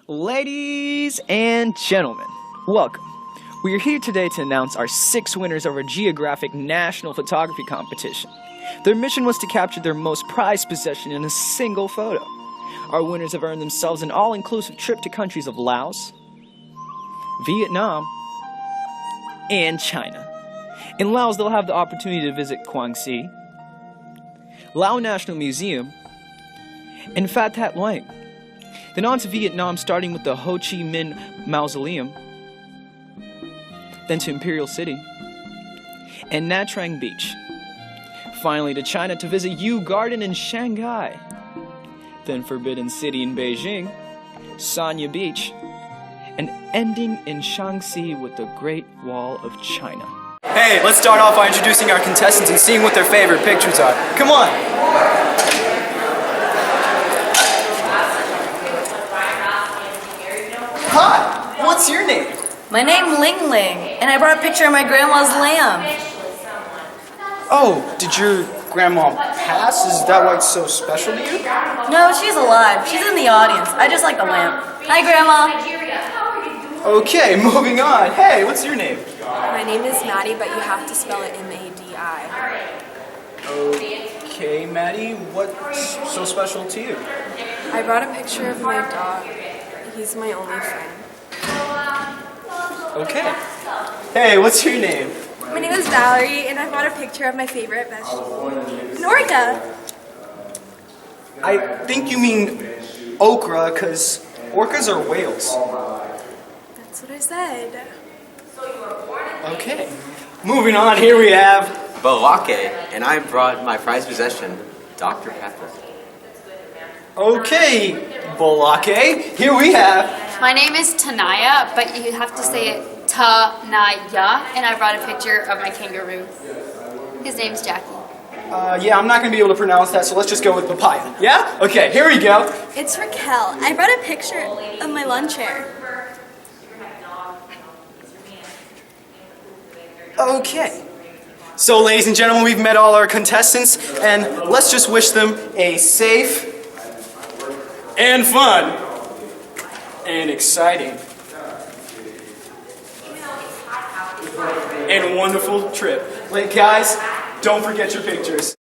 Ladies and gentlemen, welcome. We are here today to announce our 6 winners of our Geographic National Photography Competition. Their mission was to capture their most prized possession in a single photo. Our winners have earned themselves an all-inclusive trip to countries of Laos, Vietnam, and China. In Laos, they'll have the opportunity to visit Quang-Si, Lao National Museum, and Phat That Luang. Then on to Vietnam, starting with the Ho Chi Minh Mausoleum, then to Imperial City, and Nha Trang Beach. Finally to China to visit Yu Garden in Shanghai, then Forbidden City in Beijing, Sanya Beach, and ending in Shaanxi with the Great Wall of China. Hey, let's start off by introducing our contestants and seeing what their favorite pictures are. Come on! Hi, what's your name? My name Ling Ling, and I brought a picture of my grandma's lamb. Oh, did your grandma pass? Is that why it's so special to you? No, she's alive. She's in the audience. I just like the lamp. Hi, Grandma. Okay, moving on. Hey, what's your name? My name is Maddie, but you have to spell it M-A-D-I. Okay, Maddie, what's so special to you? I brought a picture of my dog. He's my only friend. Okay. Hey, what's your name? My name is Valerie, and I brought a picture of my favorite vegetable, an orca. I think you mean okra, because orcas are whales. That's what I said. Okay. Moving on, here we have Balake, and I brought my prized possession, Dr. Pepper. Okay, Bolake, here we have My name is Tanaya, but you have to say it Ta-na-ya, and I brought a picture of my kangaroo. His name's Jackie. yeah, I'm not going to be able to pronounce that, so let's just go with papaya. Yeah? Okay, here we go. It's Raquel. I brought a picture of my lawn chair. Okay. So, ladies and gentlemen, we've met all our contestants, and let's just wish them a safe and fun and exciting and wonderful trip. Like, guys, don't forget your pictures.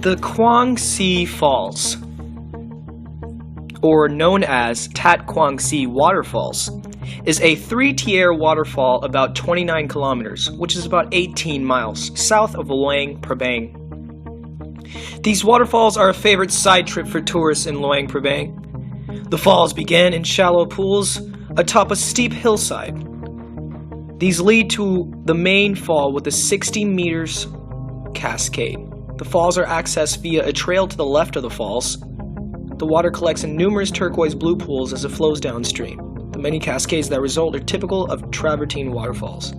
The Quang-Si Falls, or known as Tat Quang Si Waterfalls, is a 3-tier waterfall about 29 kilometers, which is about 18 miles, south of Luang Prabang. These waterfalls are a favorite side trip for tourists in Luang Prabang. The falls begin in shallow pools atop a steep hillside. These lead to the main fall with a 60 meters cascade. The falls are accessed via a trail to the left of the falls. The water collects in numerous turquoise blue pools as it flows downstream. The many cascades that result are typical of travertine waterfalls.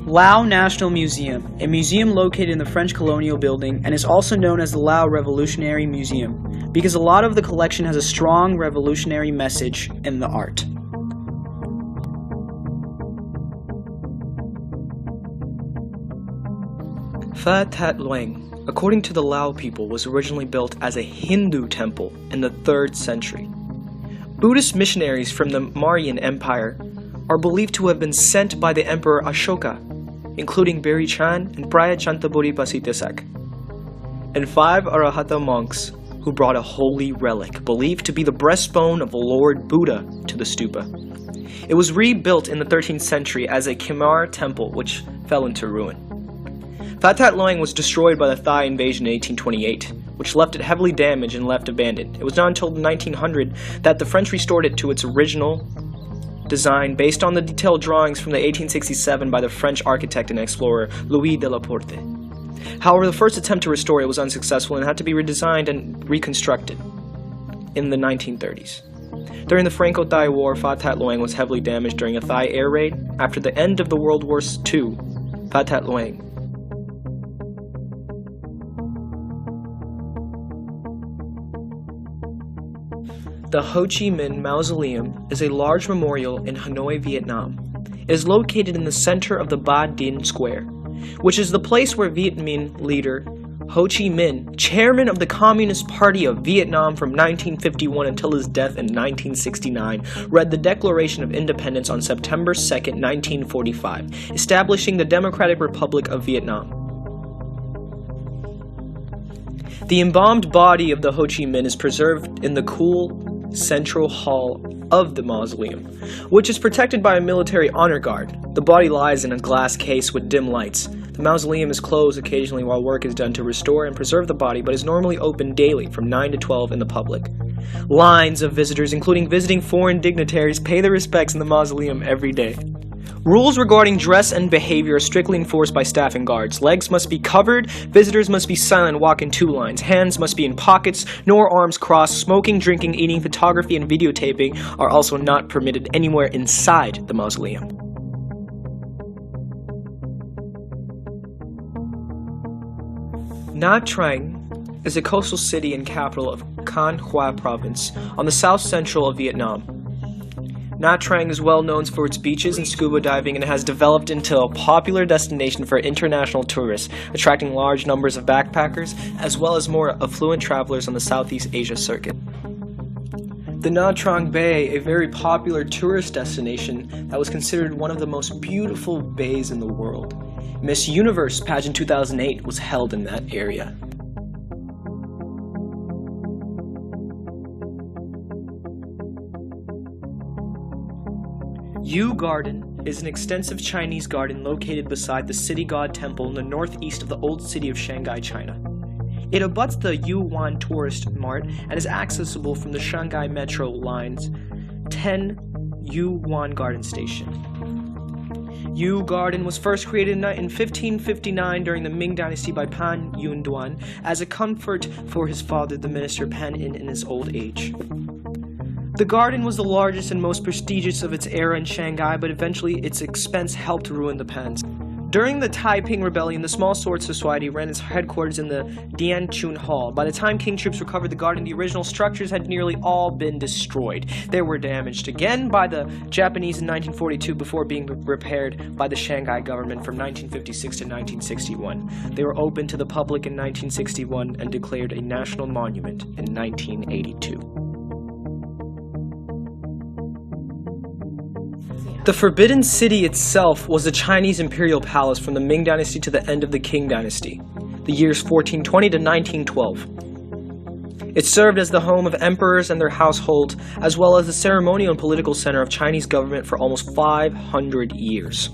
Lao National Museum, a museum located in the French Colonial Building and is also known as the Lao Revolutionary Museum because a lot of the collection has a strong revolutionary message in the art. Phat That Luang, according to the Lao people, was originally built as a Hindu temple in the 3rd century. Buddhist missionaries from the Mauryan Empire are believed to have been sent by the Emperor Ashoka, including Birichan and Prayachantaburi Pasitisak, and 5 Arahata monks who brought a holy relic believed to be the breastbone of Lord Buddha to the stupa. It was rebuilt in the 13th century as a Khmer temple which fell into ruin. Phat That Luang was destroyed by the Thai invasion in 1828, which left it heavily damaged and left abandoned. It was not until 1900 that the French restored it to its original design based on the detailed drawings from the 1867 by the French architect and explorer Louis de la Porte. However, the first attempt to restore it was unsuccessful and had to be redesigned and reconstructed in the 1930s. During the Franco-Thai War, Phat That Luang was heavily damaged during a Thai air raid. After the end of the World War II, Phat That Luang The Ho Chi Minh Mausoleum is a large memorial in Hanoi, Vietnam. It is located in the center of the Ba Dinh Square, which is the place where Viet Minh leader Ho Chi Minh, chairman of the Communist Party of Vietnam from 1951 until his death in 1969, read the Declaration of Independence on September 2, 1945, establishing the Democratic Republic of Vietnam. The embalmed body of the Ho Chi Minh is preserved in the cool central hall of the mausoleum, which is protected by a military honor guard. The body lies in a glass case with dim lights. The mausoleum is closed occasionally while work is done to restore and preserve the body, but is normally open daily from 9 to 12 in the public. Lines of visitors, including visiting foreign dignitaries, pay their respects in the mausoleum every day. Rules regarding dress and behavior are strictly enforced by staff and guards. Legs must be covered, visitors must be silent, walk in 2 lines, hands must be in pockets, nor arms crossed. Smoking, drinking, eating, photography, and videotaping are also not permitted anywhere inside the mausoleum. Nha Trang is a coastal city and capital of Can Hoa Province on the south central of Vietnam. Nha Trang is well known for its beaches and scuba diving and has developed into a popular destination for international tourists, attracting large numbers of backpackers as well as more affluent travelers on the Southeast Asia circuit. The Nha Trang Bay, a very popular tourist destination that was considered one of the most beautiful bays in the world. Miss Universe pageant 2008 was held in that area. Yu Garden is an extensive Chinese garden located beside the City God Temple in the northeast of the old city of Shanghai, China. It abuts the Yuan Tourist Mart and is accessible from the Shanghai Metro Line's 10 Yuan Garden Station. Yu Garden was first created in 1559 during the Ming Dynasty by Pan Yunduan as a comfort for his father, the minister Pan In his old age. The garden was the largest and most prestigious of its era in Shanghai, but eventually its expense helped ruin the Pans. During the Taiping Rebellion, the Small Sword Society ran its headquarters in the Dianchun Hall. By the time Qing troops recovered the garden, the original structures had nearly all been destroyed. They were damaged again by the Japanese in 1942 before being repaired by the Shanghai government from 1956 to 1961. They were opened to the public in 1961 and declared a national monument in 1982. The Forbidden City itself was the Chinese imperial palace from the Ming Dynasty to the end of the Qing Dynasty, the years 1420 to 1912. It served as the home of emperors and their households, as well as the ceremonial and political center of Chinese government for almost 500 years.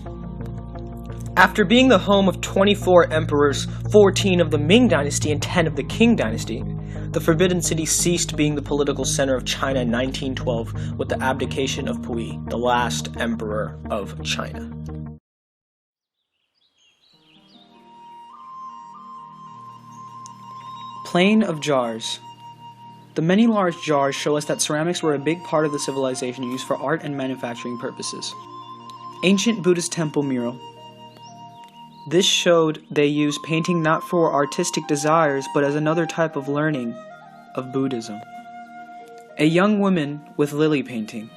After being the home of 24 emperors, 14 of the Ming Dynasty and 10 of the Qing Dynasty, the Forbidden City ceased being the political center of China in 1912 with the abdication of Puyi, the last emperor of China. Plain of Jars. The many large jars show us that ceramics were a big part of the civilization used for art and manufacturing purposes. Ancient Buddhist temple mural. This showed they used painting not for artistic desires, but as another type of learning of Buddhism. A young woman with lily painting.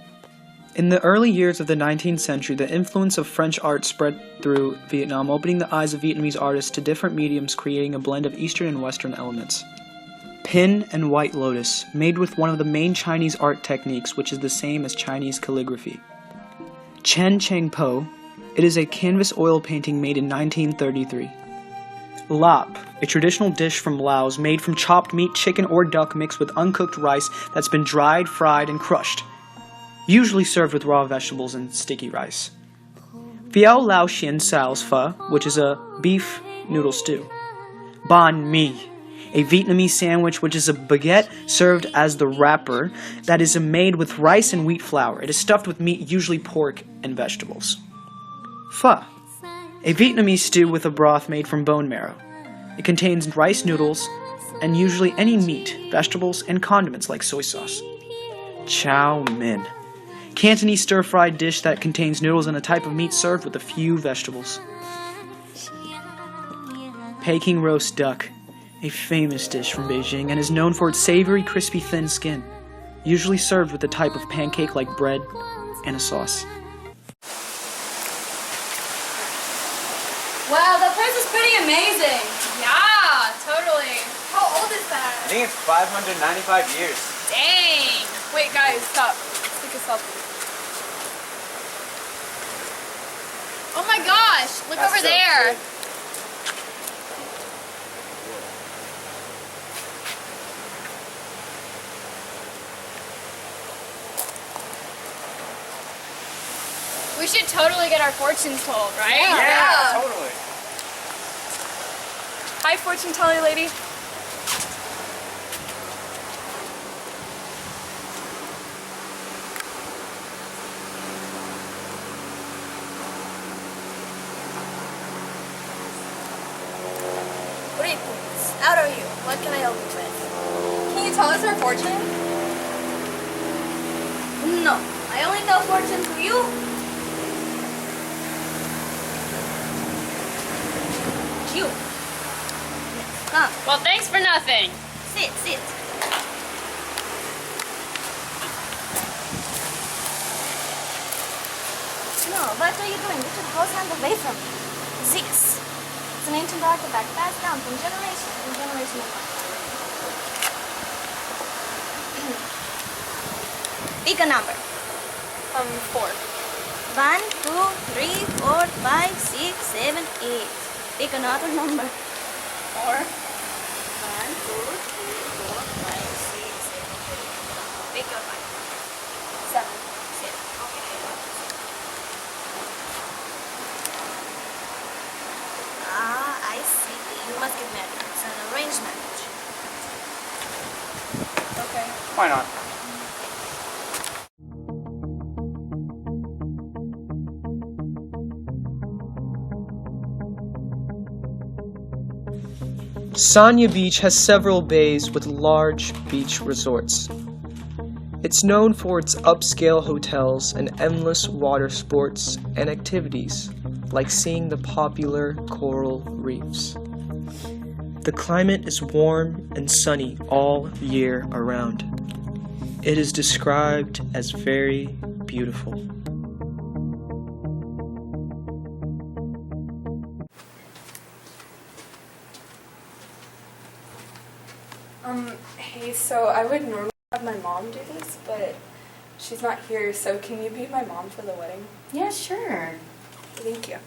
In the early years of the 19th century, the influence of French art spread through Vietnam, opening the eyes of Vietnamese artists to different mediums, creating a blend of Eastern and Western elements. Pin and white lotus, made with one of the main Chinese art techniques, which is the same as Chinese calligraphy. Chen Cheng Po. It is a canvas oil painting made in 1933. Lap, a traditional dish from Laos made from chopped meat, chicken, or duck mixed with uncooked rice that's been dried, fried, and crushed. Usually served with raw vegetables and sticky rice. Phiao Lao Xian Sao's Pho, which is a beef noodle stew. Banh Mi, a Vietnamese sandwich which is a baguette served as the wrapper that is made with rice and wheat flour. It is stuffed with meat, usually pork and vegetables. Pho, a Vietnamese stew with a broth made from bone marrow. It contains rice noodles and usually any meat, vegetables, and condiments like soy sauce. Chow Mein, Cantonese stir-fried dish that contains noodles and a type of meat served with a few vegetables. Peking roast duck, a famous dish from Beijing and is known for its savory, crispy, thin skin. usually served with a type of pancake-like bread and a sauce. Wow, that place is pretty amazing. Yeah, totally. How old is that? I think it's 595 years. Dang. Wait, guys, stop. Let's take a selfie. Oh my gosh, look That's over so there. cool. We should totally get our fortunes told, right? Yeah, totally. Hi, fortune teller lady. Greetings. How are you? What can I help you with? Can you tell us our fortune? No, I only tell fortunes for you. You. Come, Well, thanks for nothing. sit. No, what are you doing? Get your close hand away from me. This. It's an ancient artifact passed down from generation to generation. Pick a number. 4. 1, 2, 3, 4, 5, 6, 7, 8. Pick another number. 4. 1, 2, 3, 4, 5, 6, 7, 8. Pick your 5. 7. Sit. Okay. I see. You must get married. It's an arranged marriage. Okay. Why not? Sanya Beach has several bays with large beach resorts. It's known for its upscale hotels and endless water sports and activities, like seeing the popular coral reefs. The climate is warm and sunny all year around. It is described as very beautiful. Hey, so I would normally have my mom do this, but she's not here, so can you be my mom for the wedding? Yeah, sure. Thank you.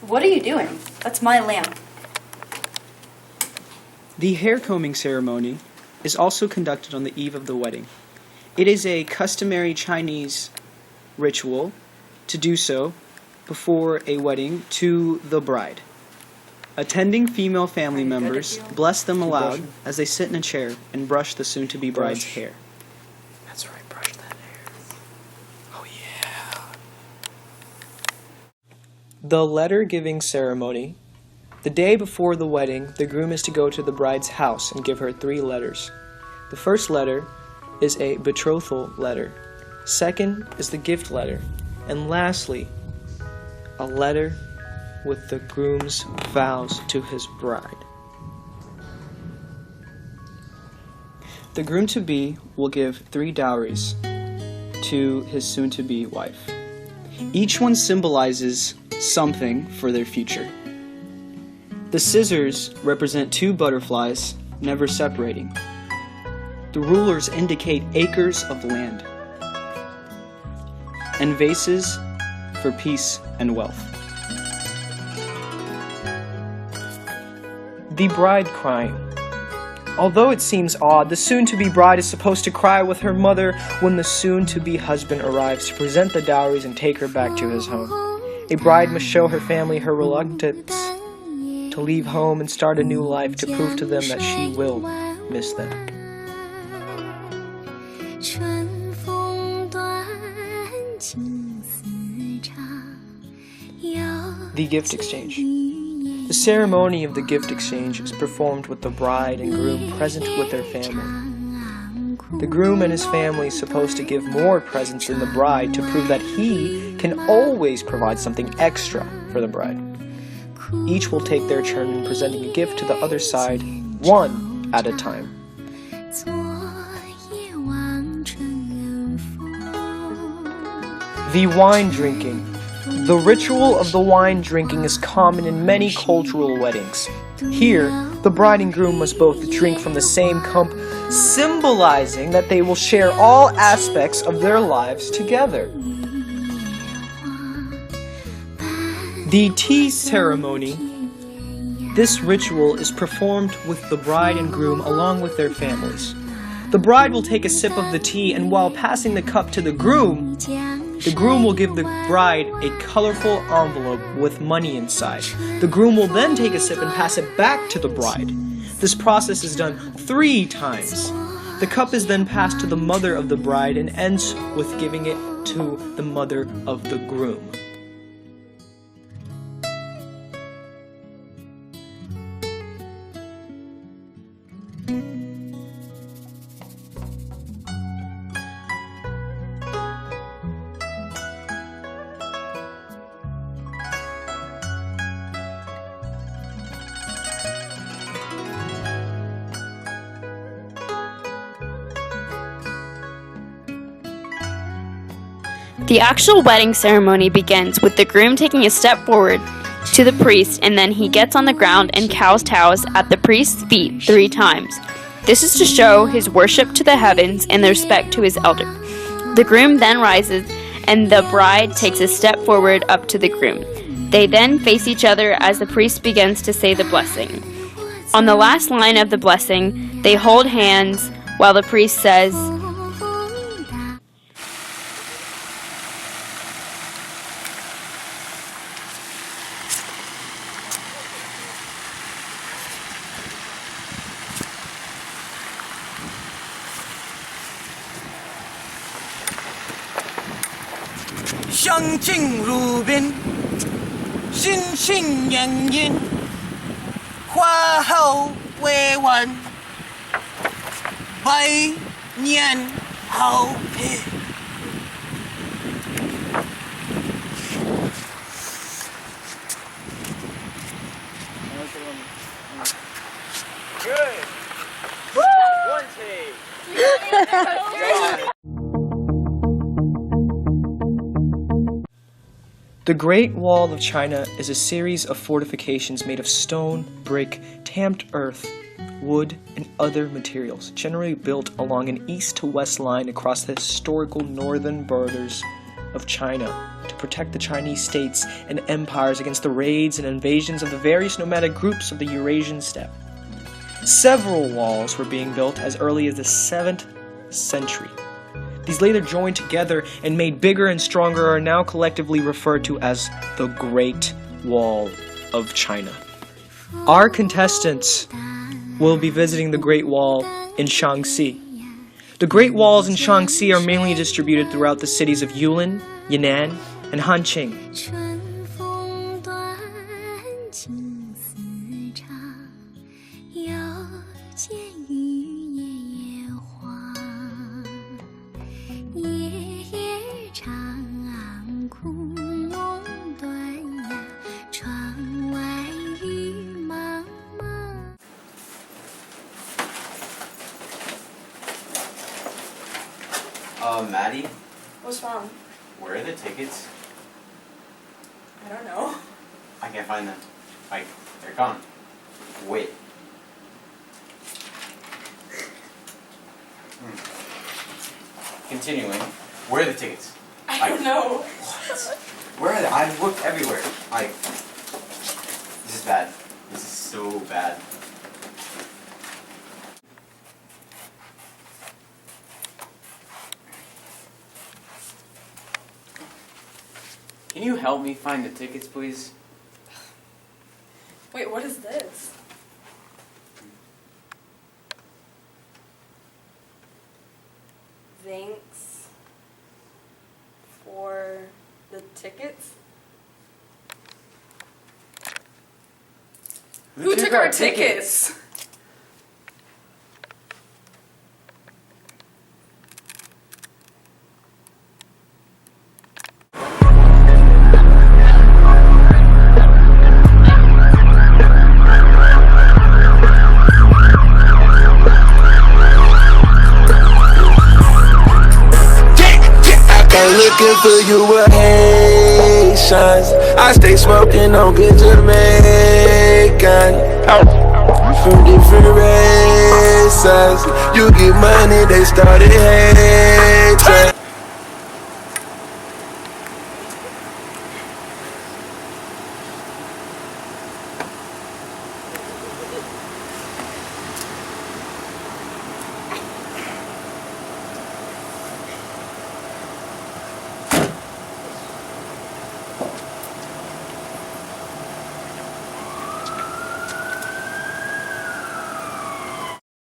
What are you doing? That's my lamp. The hair combing ceremony is also conducted on the eve of the wedding. It is a customary Chinese ritual to do so before a wedding to the bride. Attending female family members bless them aloud as they sit in a chair and brush the soon-to-be bride's hair. That's right, brush that hair. Oh yeah. The letter-giving ceremony. The day before the wedding, the groom is to go to the bride's house and give her 3 letters. The first letter is a betrothal letter. Second is the gift letter. And lastly, a letter with the groom's vows to his bride. The groom-to-be will give 3 dowries to his soon-to-be wife. Each one symbolizes something for their future. The scissors represent 2 butterflies, never separating. The rulers indicate acres of land. And vases for peace and wealth. The bride crying. Although it seems odd, the soon-to-be bride is supposed to cry with her mother when the soon-to-be husband arrives to present the dowries and take her back to his home. A bride must show her family her reluctance to leave home and start a new life to prove to them that she will miss them. The gift exchange. The ceremony of the gift exchange is performed with the bride and groom present with their family. The groom and his family is supposed to give more presents than the bride to prove that he can always provide something extra for the bride. Each will take their turn in presenting a gift to the other side, one at a time. The wine drinking. The ritual of the wine drinking is common in many cultural weddings. Here, the bride and groom must both drink from the same cup, symbolizing that they will share all aspects of their lives together. The tea ceremony. This ritual is performed with the bride and groom along with their families. The bride will take a sip of the tea, and while passing the cup to the groom will give the bride a colorful envelope with money inside. The groom will then take a sip and pass it back to the bride. This process is done 3 times. The cup is then passed to the mother of the bride and ends with giving it to the mother of the groom. The actual wedding ceremony begins with the groom taking a step forward to the priest, and then he gets on the ground and kowtows at the priest's feet 3 times. This is to show his worship to the heavens and the respect to his elder. The groom then rises, and the bride takes a step forward up to the groom. They then face each other as the priest begins to say the blessing. On the last line of the blessing, they hold hands while the priest says,相敬如宾，心心相印，花好月圆，百年好合。The Great Wall of China is a series of fortifications made of stone, brick, tamped earth, wood, and other materials, generally built along an east to west line across the historical northern borders of China to protect the Chinese states and empires against the raids and invasions of the various nomadic groups of the Eurasian steppe. Several walls were being built as early as the 7th century. These later joined together and made bigger and stronger are now collectively referred to as the Great Wall of China. Our contestants will be visiting the Great Wall in Shaanxi. The Great Walls in Shaanxi are mainly distributed throughout the cities of Yulin, Yan'an, and Hanqing. Maddie, What's wrong? where are the tickets? I don't know. I can't find them. Like, they're gone. Wait. Continuing, where are the tickets? I don't know. What? Where are they? I've looked everywhere. Like, this is bad. This is so bad. Can you help me find the tickets, please? Wait, what is this? Thanks for the tickets? Who took our tickets? Half of you were Haitians. I stay smoking on good Jamaican. From different races. You get money, they started hating.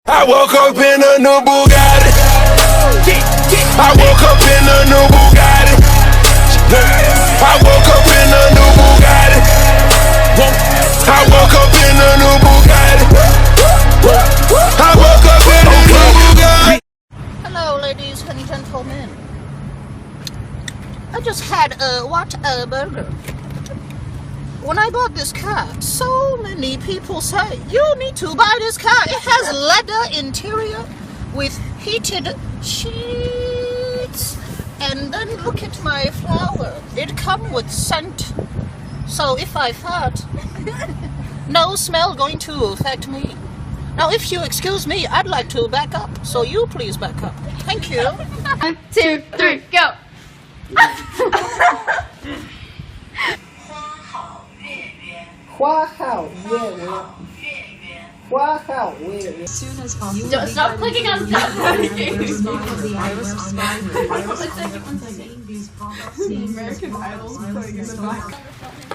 I woke up in a new Bugatti. I woke up in a new Bugatti. I woke up in a new Bugatti. I woke up in a new Bugatti. I woke up in a new Bugatti. Hello, ladies and gentlemen. I just had a burger. When I bought this car, so many people say, you need to buy this car. It has leather interior with heated sheets. And then look at my flower. It comes with scent. So if I fart, no smell going to affect me. Now if you excuse me, I'd like to back up. So you please back up. Thank you. 1, 2, 3, go. Don't stop clicking on stuff. American Idol's playing in the background.